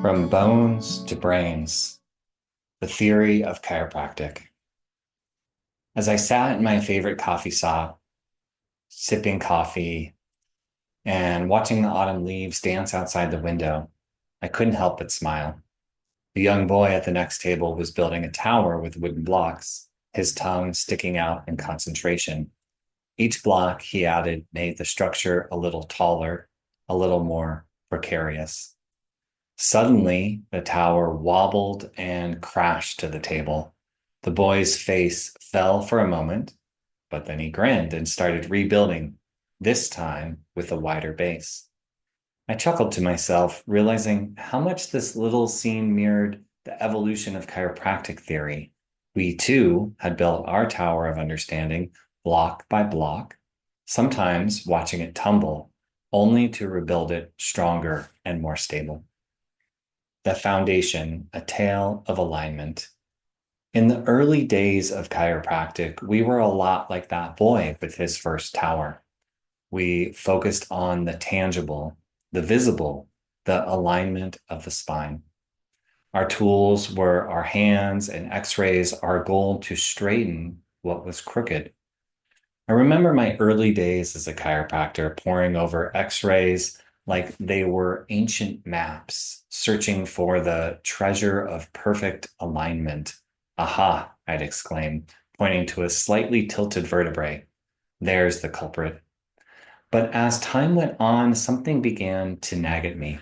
From bones to brains, the theory of chiropractic. As I sat in my favorite coffee shop, sipping coffee and watching the autumn leaves dance outside the window, I couldn't help but smile. The young boy at the next table was building a tower with wooden blocks, his tongue sticking out in concentration. Each block, he added, made the structure a little taller, a little more precarious. Suddenly, the tower wobbled and crashed to the table. The boy's face fell for a moment, but then he grinned and started rebuilding, this time with a wider base. I chuckled to myself, realizing how much this little scene mirrored the evolution of chiropractic theory. We too had built our tower of understanding block by block, sometimes watching it tumble, only to rebuild it stronger and more stable. The foundation, a tale of alignment. In the early days of chiropractic, we were a lot like that boy with his first tower. We focused on the tangible, the visible, the alignment of the spine. Our tools were our hands and x-rays, our goal to straighten what was crooked. I remember my early days as a chiropractor poring over x-rays like they were ancient maps, searching for the treasure of perfect alignment. Aha, I'd exclaim, pointing to a slightly tilted vertebrae. There's the culprit. But as time went on, something began to nag at me.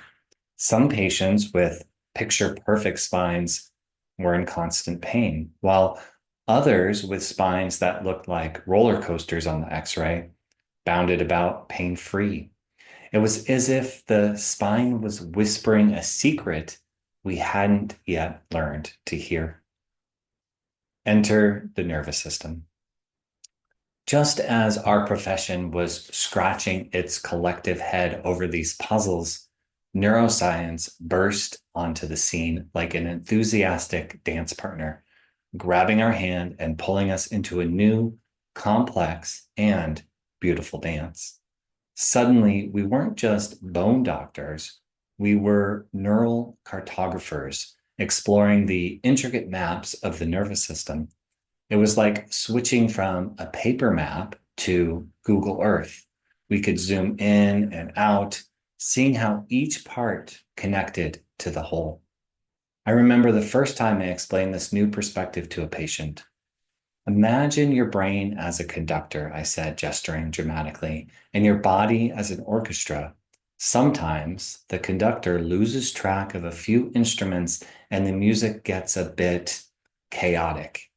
Some patients with picture perfect spines were in constant pain, while others with spines that looked like roller coasters on the x-ray bounded about pain free. It was as if the spine was whispering a secret we hadn't yet learned to hear. Enter the nervous system. Just as our profession was scratching its collective head over these puzzles, neuroscience burst onto the scene like an enthusiastic dance partner, grabbing our hand and pulling us into a new, complex, and beautiful dance. Suddenly, we weren't just bone doctors, we were neural cartographers exploring the intricate maps of the nervous system. It was like switching from a paper map to Google Earth. We could zoom in and out, seeing how each part connected to the whole. I remember the first time I explained this new perspective to a patient. Imagine your brain as a conductor, I said, gesturing dramatically, and your body as an orchestra. Sometimes the conductor loses track of a few instruments and the music gets a bit chaotic.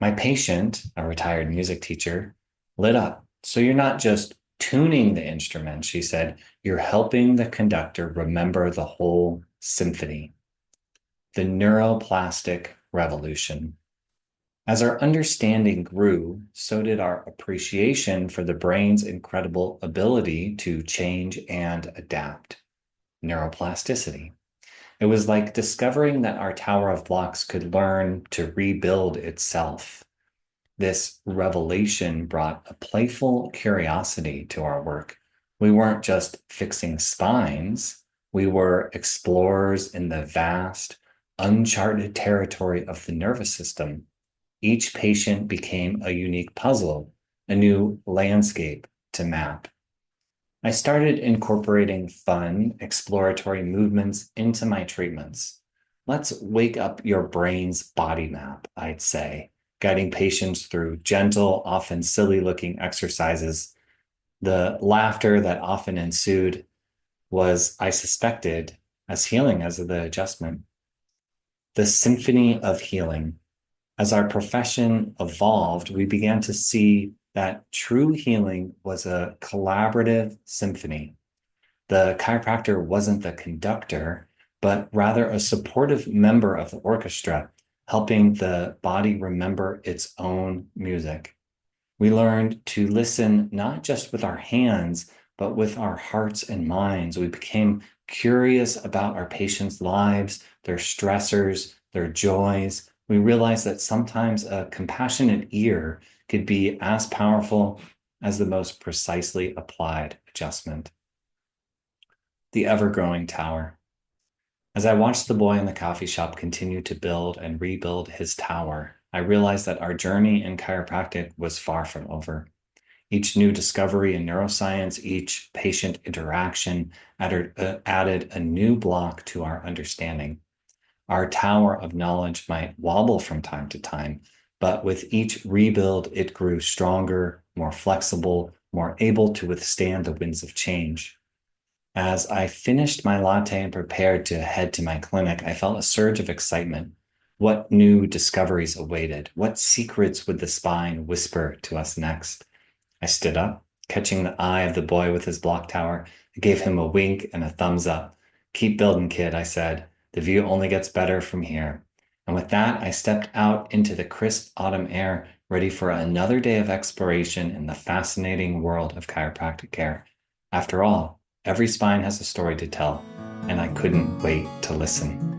My patient, a retired music teacher, lit up. So you're not just tuning the instrument, she said, you're helping the conductor remember the whole symphony. The neuroplastic revolution. As our understanding grew, so did our appreciation for the brain's incredible ability to change and adapt. Neuroplasticity. It was like discovering that our tower of blocks could learn to rebuild itself. This revelation brought a playful curiosity to our work. We weren't just fixing spines, we were explorers in the vast, uncharted territory of the nervous system. Each patient became a unique puzzle, a new landscape to map. I started incorporating fun, exploratory movements into my treatments. Let's wake up your brain's body map, I'd say, guiding patients through gentle, often silly-looking exercises. The laughter that often ensued was, I suspected, as healing as the adjustment. The symphony of healing. As our profession evolved, we began to see that true healing was a collaborative symphony. The chiropractor wasn't the conductor, but rather a supportive member of the orchestra, helping the body remember its own music. We learned to listen not just with our hands, but with our hearts and minds. We became curious about our patients' lives, their stressors, their joys. We realized that sometimes a compassionate ear could be as powerful as the most precisely applied adjustment. The ever-growing tower. As I watched the boy in the coffee shop continue to build and rebuild his tower, I realized that our journey in chiropractic was far from over. Each new discovery in neuroscience, each patient interaction added a new block to our understanding. Our tower of knowledge might wobble from time to time, but with each rebuild, it grew stronger, more flexible, more able to withstand the winds of change. As I finished my latte and prepared to head to my clinic, I felt a surge of excitement. What new discoveries awaited? What secrets would the spine whisper to us next? I stood up, catching the eye of the boy with his block tower. I gave him a wink and a thumbs up. Keep building, kid, I said. The view only gets better from here. And with that, I stepped out into the crisp autumn air, ready for another day of exploration in the fascinating world of chiropractic care. After all, every spine has a story to tell, and I couldn't wait to listen.